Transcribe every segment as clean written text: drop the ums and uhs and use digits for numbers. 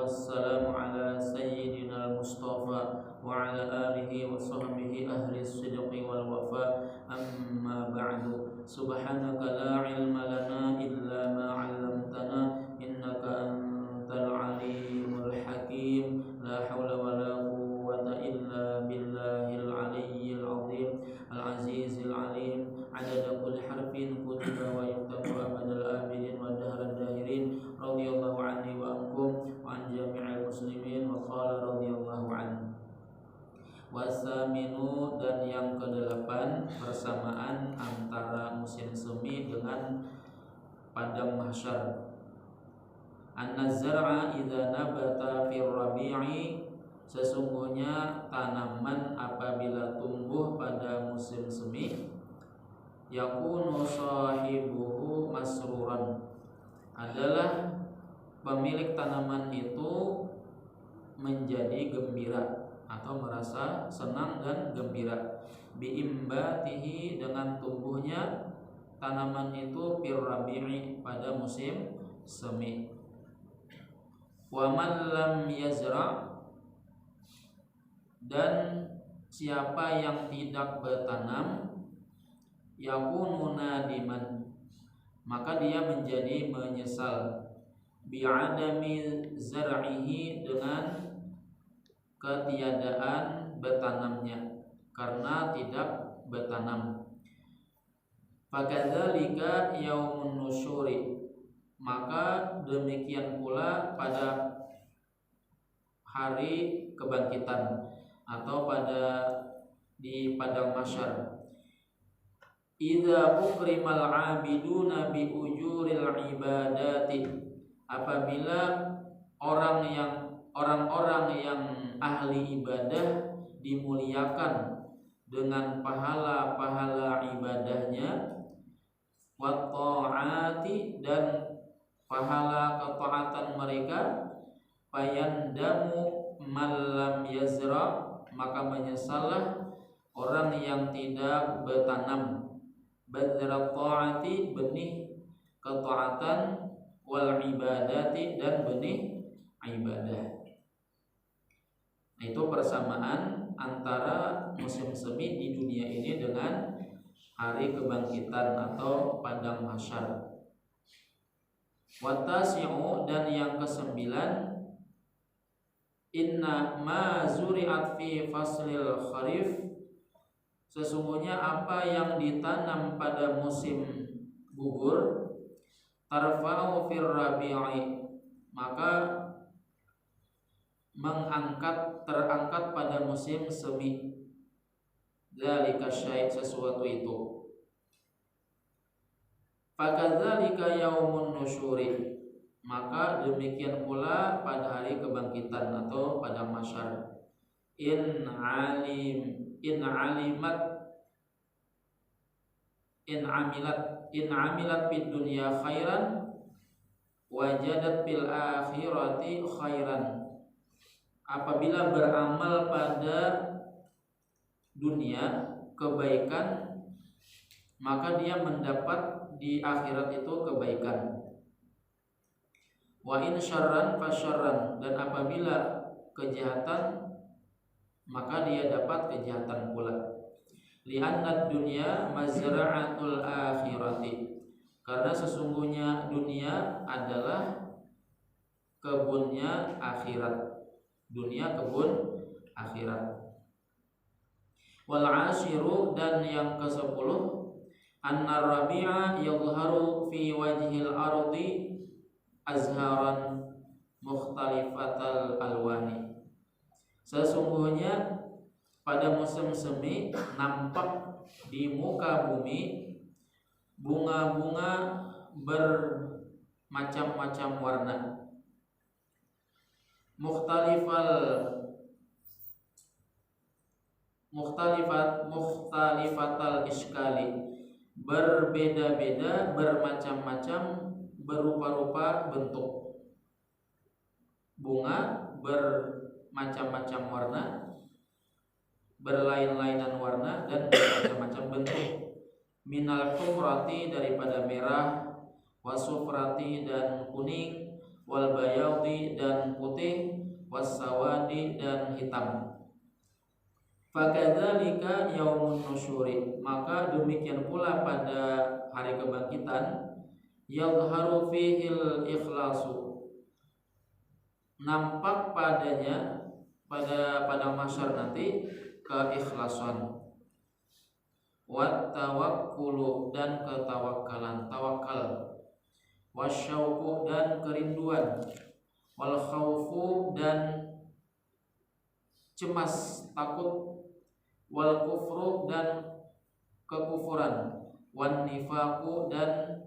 wassalamu ala sayyidina al-Mustafa wa ala alihi wa sahbihi ahli as-sidqi wal wafa. Amma ba'du. Subhanaka la ilma lana illa ma 'allamtana innaka antal alimul hakim. La haula wa la quwwata illa billahil aliyyil azim al-azizil alim. Adada kulli harfin kutiba wa yuktabu abadal abidin wa dahran dahirin. Radhiyallahu anni wa ankum wa an jami'il muslimin wa qala radhiyallahu anhu. Wasaminu, dan yang kedelapan, persamaan antara musim semi dengan padang mahsyar. Anna zar'a idza nabata fir rabi'i, sesungguhnya tanaman apabila tumbuh pada musim semi, yakunu sahibuhu masruran, adalah pemilik tanaman itu menjadi gembira atau merasa senang dan gembira. Biimbatihi, dengan tumbuhnya tanaman itu fir rabi'i, pada musim semi. Wa man lam yazra', dan siapa yang tidak bertanam, yakunu nadiman, maka dia menjadi menyesal. Bi'adami zar'ihi, dengan ketiadaan bertanamnya, karena tidak bertanam. Fakadzalika yaumun nusyuri, maka demikian pula pada hari kebangkitan atau di padang mahsyar. Idza ukrimal 'abiduna bi ujuril ibadati, apabila orang-orang yang ahli ibadah dimuliakan dengan pahala-pahala ibadahnya, wa ta'ati, dan pahala ketaatan mereka, fayandamu man lam yazra', maka menyesallah orang yang tidak bertanam. Badra ta'ati, benih ketaatan, wal ibadati, dan benih ibadah. Itu persamaan antara musim semi di dunia ini dengan hari kebangkitan atau padang mahsyar. Watasi'u, dan yang kesembilan, inna ma zuri'at fi faslil kharif, sesungguhnya apa yang ditanam pada musim gugur, tarfa'u fir rabi'i, maka terangkat pada musim semi. Dzalika syai', sesuatu itu. Fakadzalika yaumun nusyuri, maka demikian pula pada hari kebangkitan atau padang mahsyar. In amilat fid dunya khairan wajadat fil akhirati khairan, apabila beramal pada dunia kebaikan, maka dia mendapat di akhirat itu kebaikan. Wa in syarran fasyarran, dan apabila kejahatan, maka dia dapat kejahatan pula. Li'anna dunya mazra'atul akhirati, karena sesungguhnya dunia adalah kebunnya akhirat. Dunia kebun akhirat. Wal ashiru, dan yang ke-10, anna rabi'a yadhharu fi wajhil ardi azharan mukhtalifatal alwani, sesungguhnya pada musim semi nampak di muka bumi bunga-bunga bermacam-macam warna. Mukhtalifatal iskali, berbeda-beda, bermacam-macam, berupa-rupa bentuk. Bunga bermacam-macam warna, berlain-lainan warna, dan bermacam-macam bentuk. Minal humrati, daripada merah, wasufrati, dan kuning, wal bayadi dan putih, wassawadi dan hitam. Fakadzalika yaumun nusyuri, maka demikian pula pada hari kebangkitan, yadhharu fihil ikhlasu, nampak padanya pada mahsyar nanti keikhlasan, wat tawakkulu dan ketawakkalan, tawakal, wasyauqu dan kerinduan, wal khaufu dan cemas, takut, wal kufru dan kekufuran, wan nifaqu dan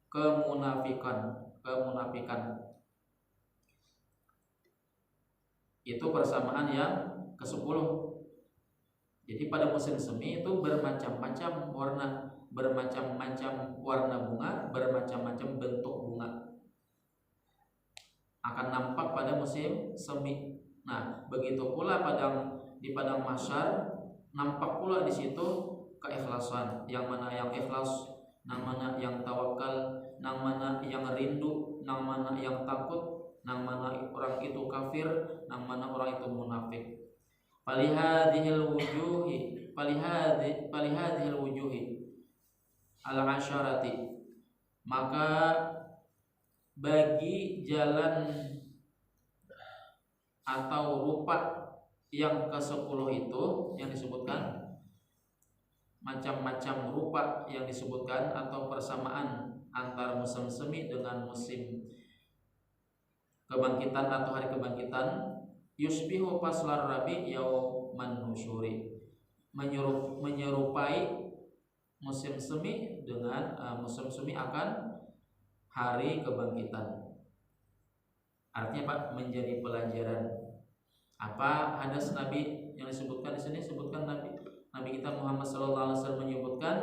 kemunafikan. Itu persamaan yang ke-10. Jadi pada musim semi itu bermacam-macam warna, bermacam-macam warna bunga, bermacam-macam bentuk bunga akan nampak pada musim semi. Nah, begitu pula di padang mahsyar nampak pula di situ keikhlasan, yang mana yang ikhlas, yang mana yang tawakal, yang mana yang rindu, yang mana yang takut, yang mana orang itu kafir, yang mana orang itu munafik. Falihadhil wujuhi al-asyarati, maka bagi jalan atau rupa yang ke-10 itu yang disebutkan, macam-macam rupa yang disebutkan atau persamaan antara musim semi dengan musim kebangkitan atau hari kebangkitan, yusbihu faslar rabi yauman nusyuri, menyerupai musim semi dengan musim semi akan hari kebangkitan. Artinya Pak, menjadi pelajaran. Apa hadis Nabi yang disebutkan di sini? Sebutkan Nabi kita Muhammad sallallahu alaihi wasallam menyebutkan,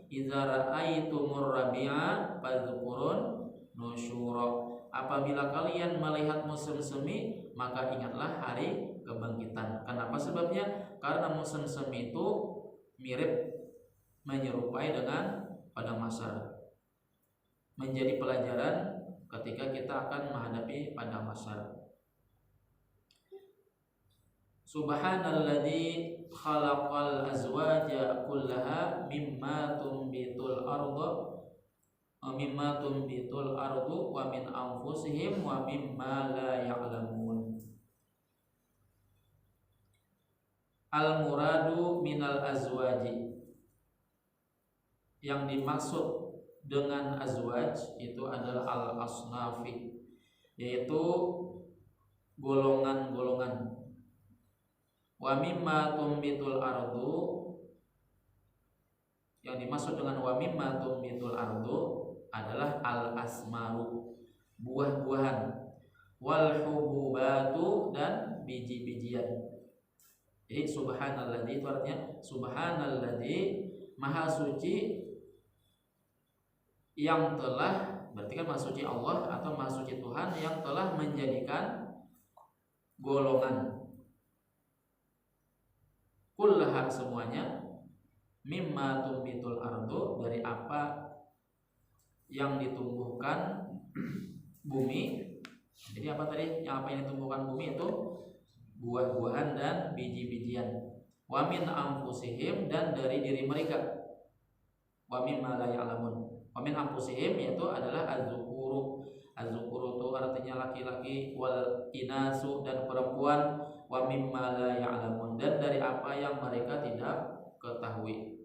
idza ra'aitumur rabi'a fadhkurun nusyura. Apabila kalian melihat musim semi, maka ingatlah hari kebangkitan. Kenapa sebabnya? Karena musim semi itu mirip, menyerupai dengan padang mahsyar. Menjadi pelajaran ketika kita akan menghadapi padang mahsyar. Subhanalladzi khalaqal azwaja kullaha mimma tumbitul ardu wa min anfusihim wa mimma la ya'lamun. Al muradu minal azwaji, yang dimaksud dengan azwaj itu adalah al-asnafi, yaitu golongan-golongan. Wa mimma tumbitul ardu, yang dimaksud dengan wa mimma tumbitul ardu adalah al-asmaru, buah-buahan, wal hububatu dan biji-bijian. Jadi subhanalladzi itu artinya subhanalladzi, maha suci yang telah, berarti kan maha suci Allah atau maha suci Tuhan yang telah menjadikan golongan kullaha semuanya, mimma tumbitul ardu dari apa yang ditumbuhkan bumi. Jadi apa tadi? Yang apa yang ditumbuhkan bumi itu buah-buahan dan biji-bijian. Wa min anfusihim, dan dari diri mereka. Wa mimma la ya'lamun. Wa min anfusihim yaitu adalah az-zukuru. Az-zukuru itu artinya laki-laki, wal inasu dan perempuan, wa mimma la ya'lamun, dan dari apa yang mereka tidak ketahui.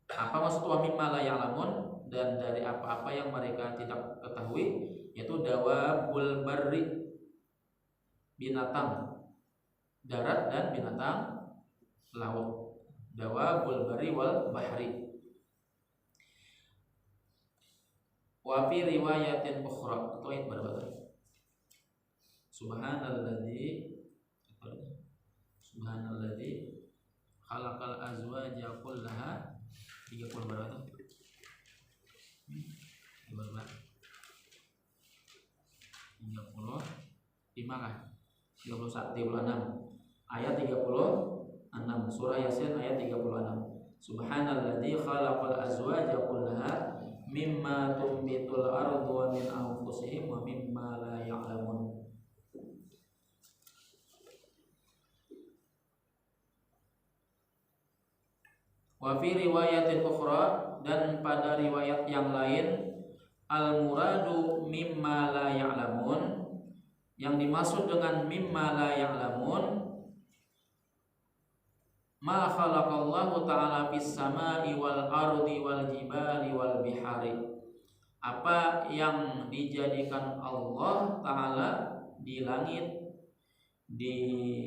Apa maksud wa mimma la ya'lamun? Dan dari apa-apa yang mereka tidak ketahui, yaitu dawabul barri, binatang darat dan binatang laut. Dawabul barri wal bahri. Wa fi riwayatin ukhra, atau ayat berapa? Subhanalladzi khalaqal azwaja kullaha, 30 berapa? Berapa? 35 kah? 36. Ayat 36. Surah Yasin ayat 36. Subhanalladzi khalaqal azwaja kullaha mimma tumbitul ardu wa min anfusihim wa mimma la ya'lamun. Wa fi riwayatin ukhra, dan pada riwayat yang lain, al muradu mimma la ya'lamun, yang dimaksud dengan mimma la ya'lamun, ma khalaqallahu ta'ala fis sama'i wal ardi wal jibali wal bihari, apa yang dijadikan Allah Ta'ala di langit, di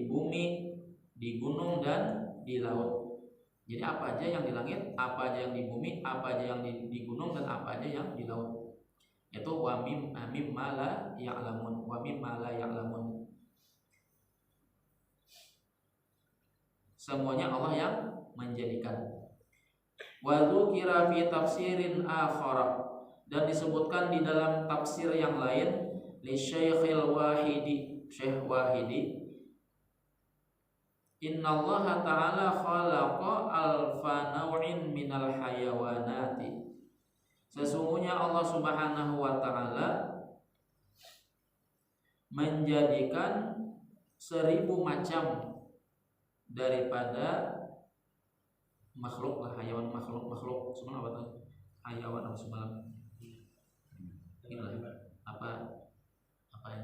bumi, di gunung dan di laut. Jadi apa aja yang di langit, apa aja yang di bumi, apa aja yang di gunung, dan apa aja yang di laut. Itu wa mimma la ya'lamun, wa mimma la ya'lamun. Semuanya Allah yang menjadikan. Wa dzukira fi tafsirin akhara, dan disebutkan di dalam tafsir yang lain, li Syekhil Wahidi, Syekh Wahidi, innallaha ta'ala khalaqa alfa naw'in minal hayawanati, sesungguhnya Allah Subhanahu wa ta'ala menjadikan 1000 macam daripada makhluk lah, hayawan, makhluk semalam apa tuh? Hayawan apa semalam? Inilah apa ya?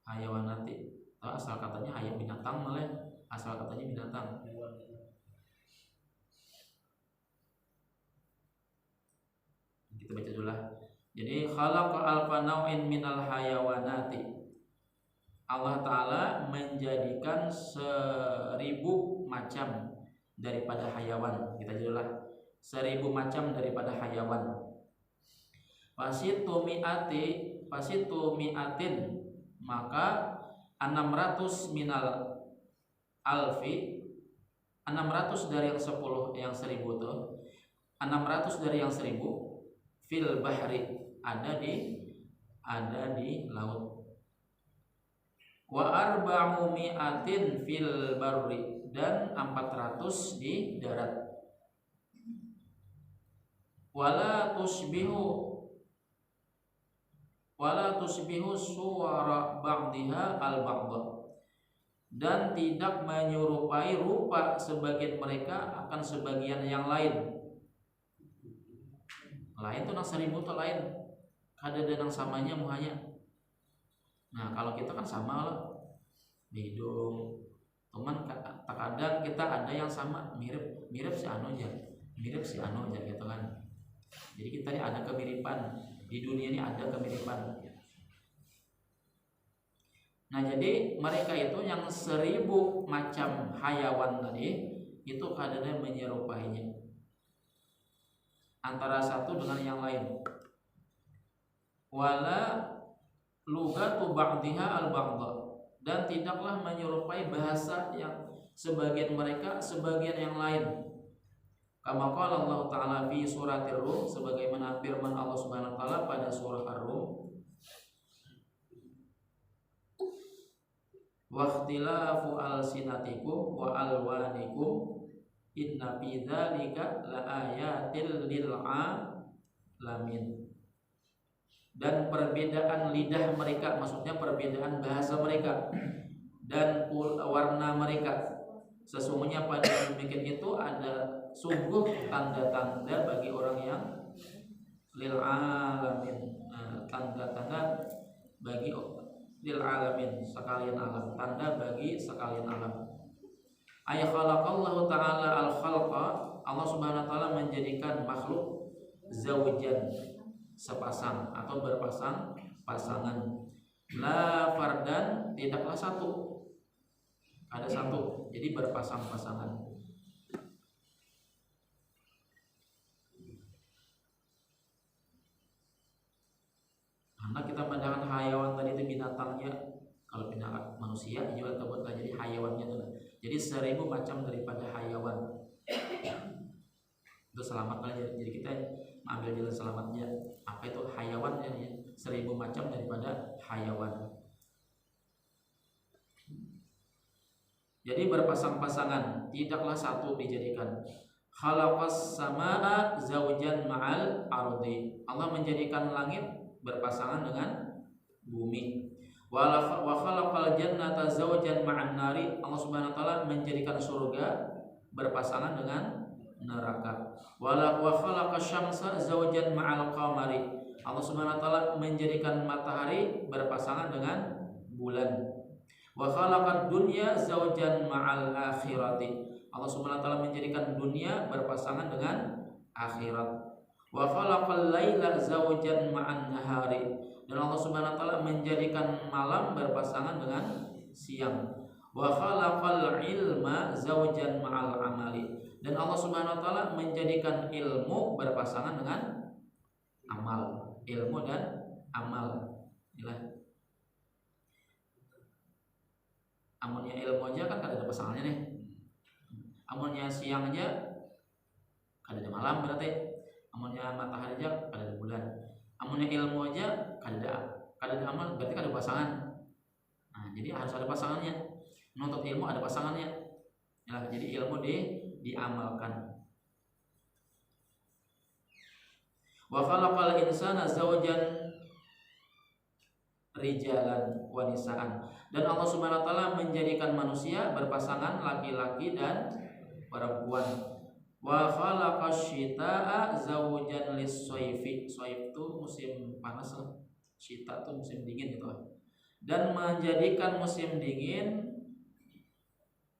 Hayawan nanti. Asal katanya hayam binatang, malah asal katanya binatang. Kita baca dulu lah. Jadi khalaqa alfa naw'in minal hayawanati, Allah Ta'ala menjadikan 1000 macam daripada hayawan. Kita dulu lah, 1000 macam daripada hayawan. Fasitu mi'atin, maka 600 minal alfi, 600 dari yang 10, yang 1000 tuh, 600 dari yang 1000 fil bahri, ada di laut. Wa arba'u mi'atin fil barri, dan 400 di darat. Wala tusbihu suwara ba'diha al-ba'dha, dan tidak menyerupai rupa sebagian mereka akan sebagian yang lain. Lain tuh nang 1000 tuh lain, kada ada nang samanya muhanya. Nah kalau kita kan sama lah, hidung, teman terkadang kita ada yang sama, mirip si anu aja gitu kan. Jadi kita ini ada kemiripan, di dunia ini ada kemiripan. Nah jadi mereka itu yang 1000 macam hayawan tadi itu kadang menyerupainya antara satu dengan yang lain. Wala lugatu ba'diha al-ba'dha, dan tidaklah menyerupai bahasa yang sebagian mereka sebagian yang lain. Kama qala Allah Ta'ala fi suratir Rum, sebagaimana firman Allah Subhanahu wa taala pada surah Ar-Rum, wa ikhtilafu alsinatikum wa alwanikum inna fi dzalika laayatil lil alamin. Dan perbedaan lidah mereka, maksudnya perbedaan bahasa mereka dan warna mereka, sesungguhnya pada demikian itu ada sungguh tanda-tanda bagi orang yang lil alamin, tanda-tanda bagi lil alamin, sekalian alam, tanda bagi sekalian alam. Ay khalaqallahu ta'ala al-khalqa, Allah Subhanahu wa taala menjadikan makhluk zaujan, sepasang atau pasangan. La fardan, tidaklah satu, ada satu, jadi berpasang-pasangan. Karena kita pandangkan hayawan tadi itu binatangnya, kalau binatang manusia juga kebetulan jadi hayawannya itu. Jadi 1000 macam daripada hayawan. Itu selamat lah, jadi kita ambil jalan selamatnya. Apa itu hayawannya ya? 1000 macam daripada hayawan. Jadi berpasang-pasangan, tidaklah satu dijadikan. Khalaqas samaa zaujan ma'al ardi. Allah menjadikan langit berpasangan dengan bumi. Wa khalaqal jannata zaujan ma'an nari. Allah Subhanahu wa taala menjadikan surga berpasangan dengan neraka. Wa khalaqasy syamsa zaujan ma'al qamari. Allah Subhanahu wa taala menjadikan matahari berpasangan dengan bulan. Wa khalaqad dunya zaujan ma'al akhirati. Allah Subhanahu wa taala menjadikan dunia berpasangan dengan akhirat. Wa khalaqal laila zaujan ma'an nahari. Dan Allah Subhanahu wa taala menjadikan malam berpasangan dengan siang. Wa khalaqal ilma zaujan ma'al amali. Dan Allah Subhanahu wa taala menjadikan ilmu berpasangan dengan amal. Ilmu dan amal. Inilah. Amunnya ilmu aja kan ada pasangannya nih. Amunnya siang aja ada malam berarti. Amunnya matahari aja ada bulan. Amunnya ilmu aja ada amal berarti ada pasangan. Nah, jadi harus ada pasangannya. Menuntut ilmu ada pasangannya. Ya, jadi ilmu diamalkan. Wa khalaqal insana zawjan rijalan wa nisaan. Dan Allah Subhanahu wa taala menjadikan manusia berpasangan laki-laki dan perempuan. Wa khalaqasy-syitaa'a zawjan lis-shayfi. Shayf itu musim panas, syita itu musim dingin gitu. Dan menjadikan musim dingin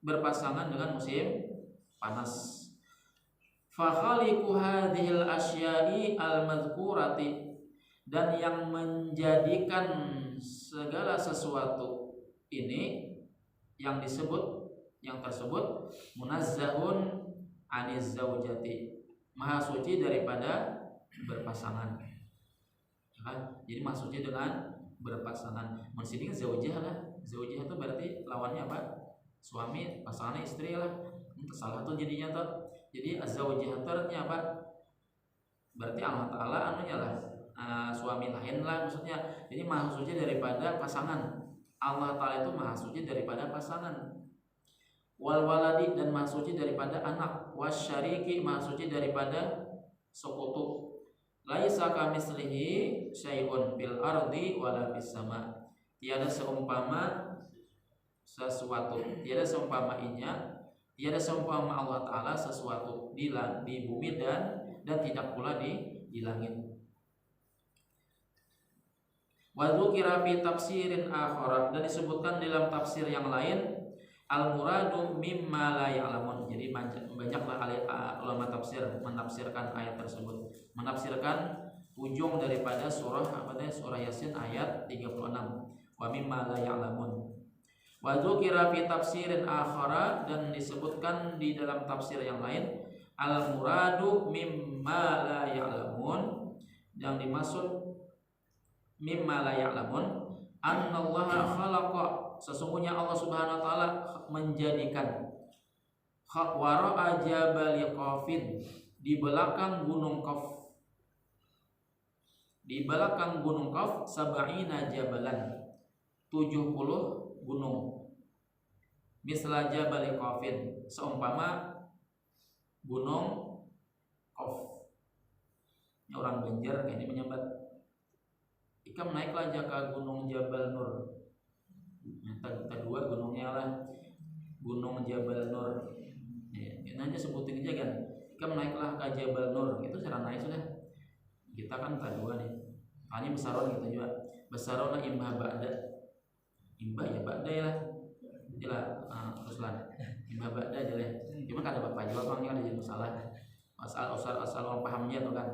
berpasangan dengan musim panas. Fa khaliqu hadhil asya'i al-madhkurati. Dan yang menjadikan segala sesuatu ini yang tersebut munazzahun aniz zaujati, maha suci daripada berpasangan. Jadi maha suci dengan berpasangan. Maksudnya zaujah lah. Zaujah itu berarti lawannya apa? Suami, pasangannya istri lah. Salah tuh jadinya tuh. Jadi az-zaujah artinya apa? Berarti Allah Ta'ala anunya lah. Suami lain lah maksudnya. Jadi maha suci daripada pasangan. Allah Ta'ala itu maha suci daripada pasangan. Wal waladi, dan maha suci daripada anak. Wasyariki, maha suci daripada sekutu. Laisa kamitslihi syai'un fil ardi wala fis sama. Tiada seumpama sesuatu, tiada tiada seumpama Allah Ta'ala sesuatu di bumi dan tidak pula di langit. Wa dzukira fi tafsirin akhar, dan disebutkan dalam tafsir yang lain al-muradu mimma la ya'lamun. Jadi banyaklah ulama tafsir menafsirkan ayat tersebut, menafsirkan ujung daripada surah Yasin ayat 36. Wa mimma la ya'lamun. Wa dzukira fi tafsirin akhar, dan disebutkan di dalam tafsir yang lain al-muradu mimma la ya'lamun, yang dimaksud mimma la ya'lamun annallaha khalaqa, sesungguhnya Allah Subhanahu wa taala menjadikan wara'a jabal qafin, di belakang gunung Qaf, sab'ina jabalan, 70 gunung. Misla jabal qafin, seumpama gunung Qaf. Ini orang Banjar kayak ini menyambat. Ikam naiklah aja ke gunung Jabal Nur. Kita dua gunungnya lah, gunung Jabal Nur. Ya, aja sebutin aja kan. Ikam naiklah ke Jabal Nur. Itu cara naik sudah. Kita kan kita dua nih. Hanya besaron kita juga. Besarona imbah ba'da. Imbah ya ba'da ya lah. Jelas Ruslan. Imbah ba'da aja lah. Cuma kan ada bapak jawab orangnya ada jadi masalah. Asal orang pahamnya tuh kan.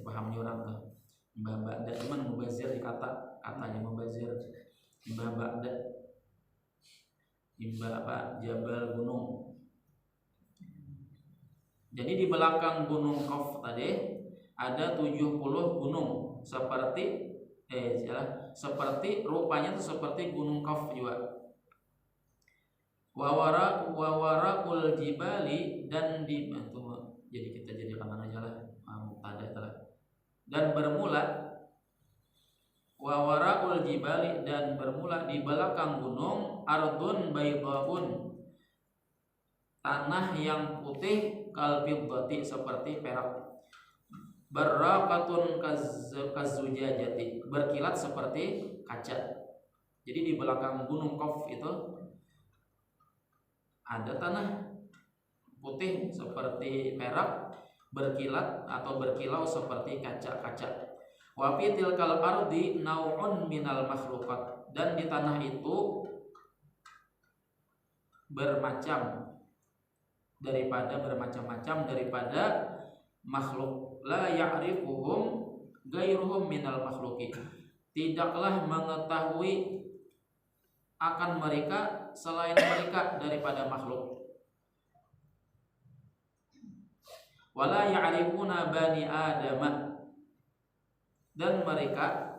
Pahamnya orang tuh. Mbah ba'da, cuman mubazir di katanya mubazir. Mbah ba'da, Mbah apa? Jabal gunung. Jadi di belakang gunung Qaf tadi ada 70 gunung, seperti rupanya itu seperti gunung Qaf juga. Wawarakul jibali, dan di jadi kita jadi kanan aja lah, mubtada lah. Dan bermula wawarakul jibali, dan bermula di belakang gunung ardun baydaun, tanah yang putih kalfiddati seperti perak, barraqatun kazujajati berkilat seperti kaca. Jadi di belakang gunung Qaf itu ada tanah putih seperti perak, berkilat atau berkilau seperti kaca-kaca. Wa fi tilkal ardi nau'un minal makhluqat, dan di tanah itu bermacam-macam daripada makhluk. La ya'rifuhum gairuhum minal makhluqi, tidaklah mengetahui akan mereka selain mereka daripada makhluk. Wala ya'rifuna bani Adam, dan mereka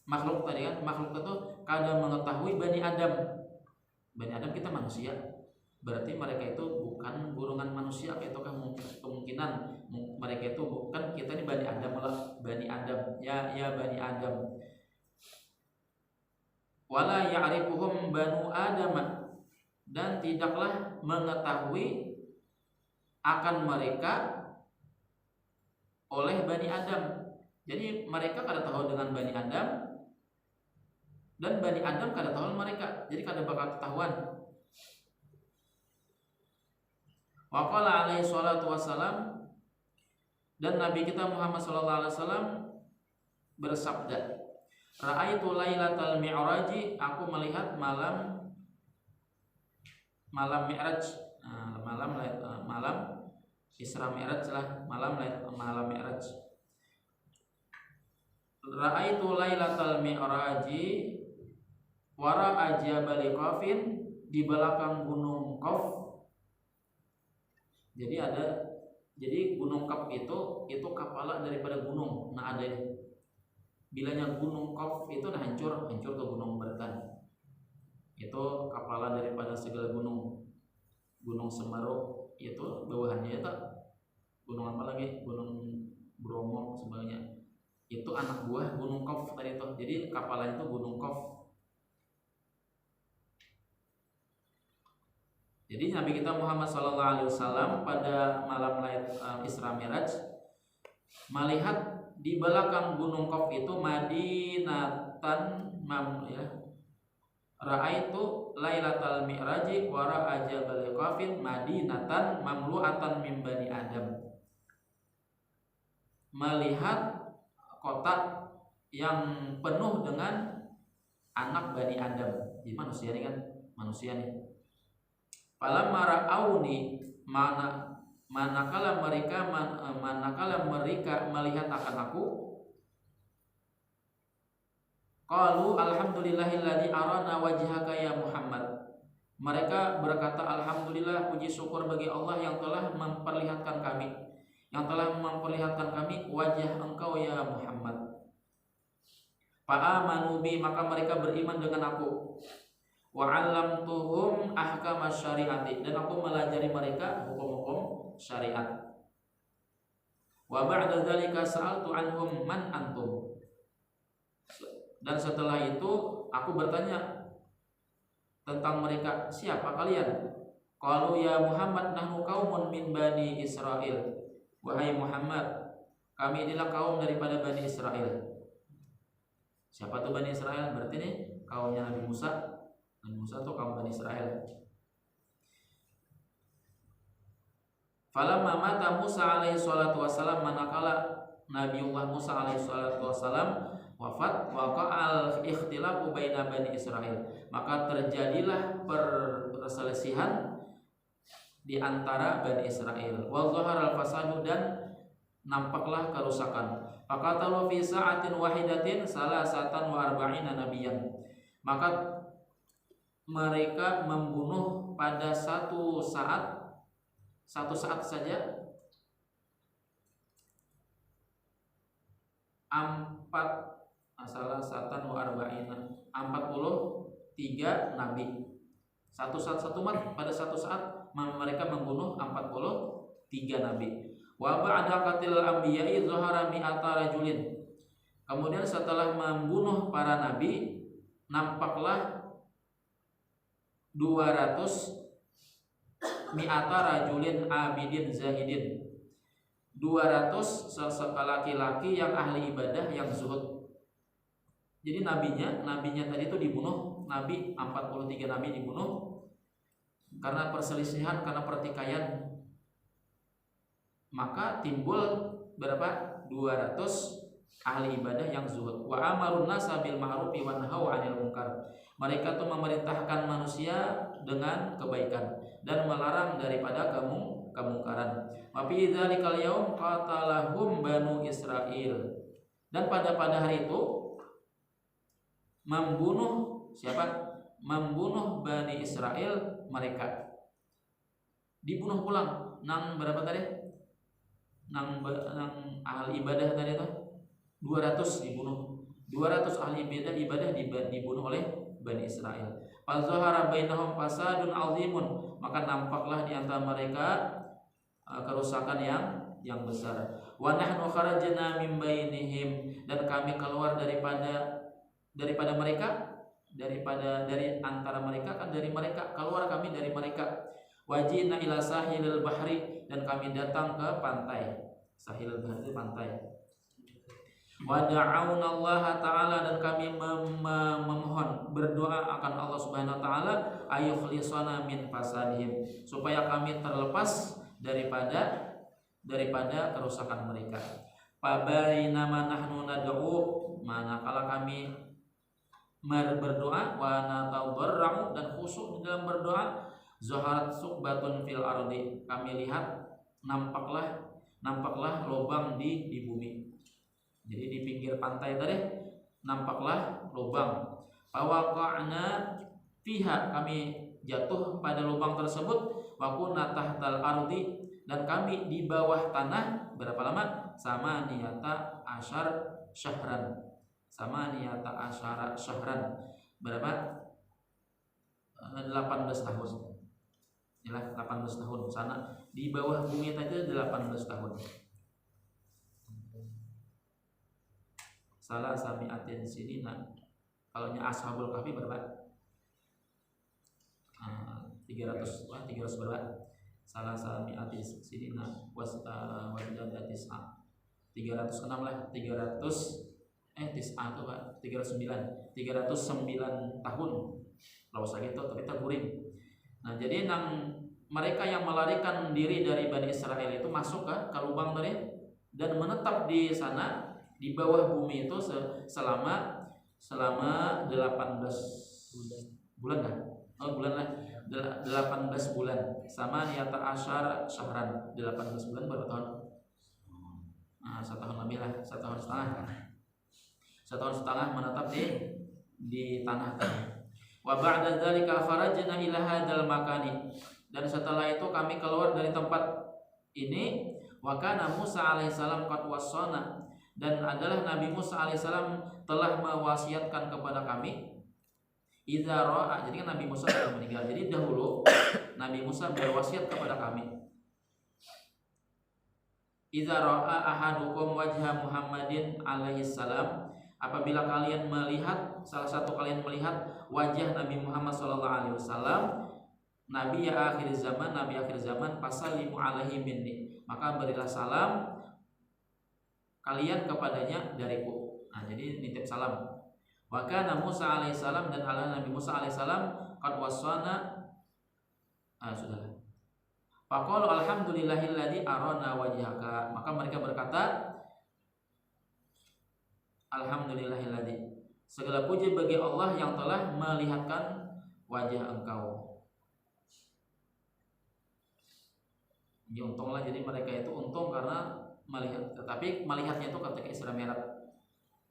makhluk tadi kan, makhluk itu kada mengetahui bani Adam. Bani Adam kita manusia, berarti mereka itu bukan golongan manusia. Itu kan kemungkinan mereka itu bukan kita ini bani Adam lah, bani Adam ya bani Adam. Wala ya'rifuhum banu Adam, dan tidaklah mengetahui akan mereka oleh Bani Adam. Jadi mereka kada tahu dengan Bani Adam, dan Bani Adam kada tahu mereka. Jadi kada bakal ketahuan. Wa qala alaihi salatu wassalam, dan Nabi kita Muhammad sallallahu alaihi wasallam bersabda, ra'aitu lailatal mi'raji, aku melihat malam Mi'raj, malam Isra Mi'raj lah, malam Mi'raj. Ra'aitu lailatal mi'raji wara'a jabal Qafin, di belakang gunung Qaf. Jadi gunung Qaf itu kepala daripada gunung. Nah ada bilanya gunung Qaf itu hancur ke gunung Bertan. Itu kepala daripada segala gunung. Gunung Semeru itu bawahannya itu gunung apa lagi? Gunung Bromo sebenarnya. Itu anak buah gunung Qaf tadi itu. Jadi kepalanya itu gunung Qaf. Jadi Nabi kita Muhammad SAW pada malam Isra Mi'raj melihat di belakang gunung Qaf itu Madinatan Ra'aitu lailatal mi'raji wa ra'a jabal Qafin madinatan mamlu'atan min bani Adam. Melihat kota yang penuh dengan anak Bani Adam. Jadi manusia nih kan, manusia nih. Falamma ra'auni, manakala mereka melihat akan aku, qalu alhamdulillahilladzi arana wajhaka ya Muhammad. Mereka berkata, alhamdulillah, puji syukur bagi Allah yang telah memperlihatkan kami wajah engkau ya Muhammad. Fa'amanu bi, maka mereka beriman dengan aku. Wa 'allamtuhum ahkamas syariati, dan aku melajari mereka hukum-hukum syariat. Wa ba'da dzalika sa'altu anhum man antum, dan setelah itu aku bertanya tentang mereka, siapa kalian? Qalu ya Muhammad nahnu qaumun min bani Israil. Wahai Muhammad, kami inilah kaum daripada Bani Israel. Siapa tuh Bani Israel? Berarti nih kaumnya Nabi Musa. Nabi Musa tuh kaum Bani Israel. Falamma mata Musa alaihi salatu wassalam, manakala Nabiullah Musa alaihi salatu wassalam wafat, waqa'al ikhtilafu baina Bani Israel, maka terjadilah perselisihan di antara Bani Israel. Wa zaharal fasadu, dan nampaklah kerusakan. Faqatalu fi sa'atin wahidatin salasatan wa arba'ina nabiyan, maka mereka membunuh pada satu saat saja 43 nabi. Pada satu saat mereka membunuh 43 nabi. Wa ba'da qatil anbiya'i zahara mi'ata rajulin. Kemudian setelah membunuh para nabi, nampaklah 200 mi'ata rajulin abidin zahidin, 200 laki-laki yang ahli ibadah yang zuhud. Jadi nabinya tadi itu dibunuh, 43 nabi dibunuh karena perselisihan, karena pertikaian. Maka timbul berapa? 200 ahli ibadah yang zuhud. Wa amarun nasa bil ma'rufi wa nahaw 'anil munkar. Mereka tuh memerintahkan manusia dengan kebaikan dan melarang daripada kemungkaran. Wa fi dzalikal yaum qatalahum banu Israil. Dan pada hari itu membunuh siapa? Membunuh Bani Israel mereka. Dibunuh pulang. Nang berapa tadi? Nang ahli ibadah tadi itu 200 dibunuh. 200 ahli ibadah dibunuh oleh Bani Israel. Fa zahara bainahum fasadun azimun. Maka nampaklah di antara mereka kerusakan yang besar. Wa nahnu kharajna min bainihim, dan kami keluar daripada mereka, dari antara mereka, kan dari mereka keluar kami dari mereka. Wajina ila sahilil bahri, dan kami datang ke pantai. Sahilil bahri itu pantai. Wa da'awna Allah ta'ala, dan kami memohon berdoa akan Allah Subhanahu wa taala ayukhlisana min fasadihim, supaya kami terlepas daripada kerusakan mereka. Fabainama nahnu nad'u, manakala kami berdoa, wa natadarra'u, dan khusyuk di dalam berdoa, zaharat suqbatun fil ardi, kami lihat nampaklah lubang di bumi. Jadi di pinggir pantai tadi nampaklah lubang. Fawaqa'na fiha, kami jatuh pada lubang tersebut. Wa kunna tahtal ardi, dan kami di bawah tanah berapa lama? Samaniyata asyar syahran. Samaniyata asyara syahran. Berapa? 18 tahun. Inilah 18 tahun sana di bawah bumi tadi 18 tahun. Salah sami'atin sinina. Kalau nya ashabul kahfi berapa? 300 berapa? Salah sami'atin sinina wajadatis 306 lah. 309 tahun. Kalau segitu tapi terguring. Nah, jadi mereka yang melarikan diri dari Bani Israel itu masuk ke lubang tadi dan menetap di sana di bawah bumi itu selama 18 bulan kan? Oh, bulan lah. 18 bulan. Sama niyata asyar syahran. 18 bulan berapa tahun? Nah, 1 tahun lebih lah, 1 tahun setengah. 1 tahun setengah menetap di tanah tadi. Wa ba'da dzalika kharajna ila hadzal makani, dan setelah itu kami keluar dari tempat ini. Wa kana Musa alaihissalam qad wassana, dan adalah Nabi Musa alaihissalam telah mewasiatkan kepada kami. Idza ra'a, jadi kan Nabi Musa sudah meninggal. Jadi dahulu Nabi Musa berwasiat kepada kami. Idza ra'a ahadukum wajha Muhammadin alaihissalam, apabila kalian melihat, salah satu kalian melihat wajah Nabi Muhammad SAW, Nabi akhir zaman, fasallimu alaihi minni, maka berilah salam kalian kepadanya dariku. Nah, jadi nitip salam. Wa kana Musa alaihissalam, dan ala Nabi Musa alaihissalam qad wassana, sudah. Faqala alhamdulillahilladzi arana wajhaka, maka mereka berkata, alhamdulillahilladzi, segala puji bagi Allah yang telah melihatkan wajah engkau. Ya, untunglah, jadi mereka itu untung karena melihat, tetapi melihatnya itu ketika Isra Mi'raj.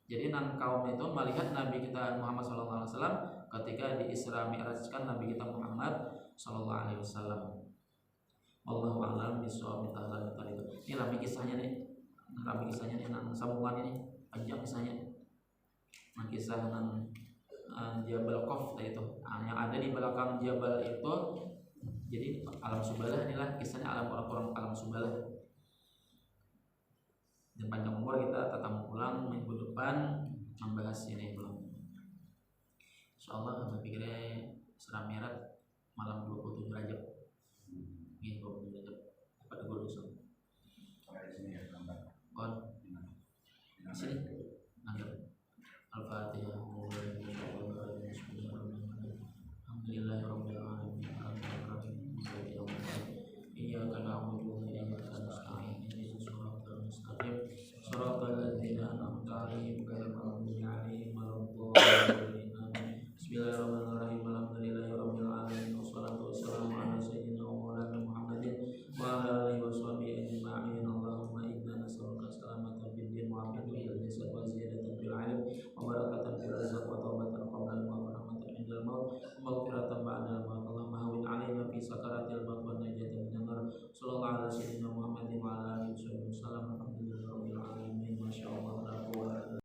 Jadi kaum itu melihat Nabi kita Muhammad SAW ketika di Isra Mi'rajkan Nabi kita Muhammad SAW. Wallahu a'lam bishawab. Ini rame kisahnya nih, sambungan ini panjang kisahnya. Kisah Jabal Qaf itu, yang ada di belakang Jabal itu. Jadi alam Subalah, inilah kisahnya orang alam Subalah. Dan panjang umur kita tetap pulang minggu depan membahas ini belum. Insyaallah, kami pikirnya Isra Mi'raj malam 27 Rajab. Gitu dapat guru sama. On sini nanti Al-Fatihah. Alhamdulillahirabbil alamin. Iyyaka na'budu wa iyyaka nasta'in. Ihdinas siratal mustaqim. Shiratal ladzina an'amta 'alaihim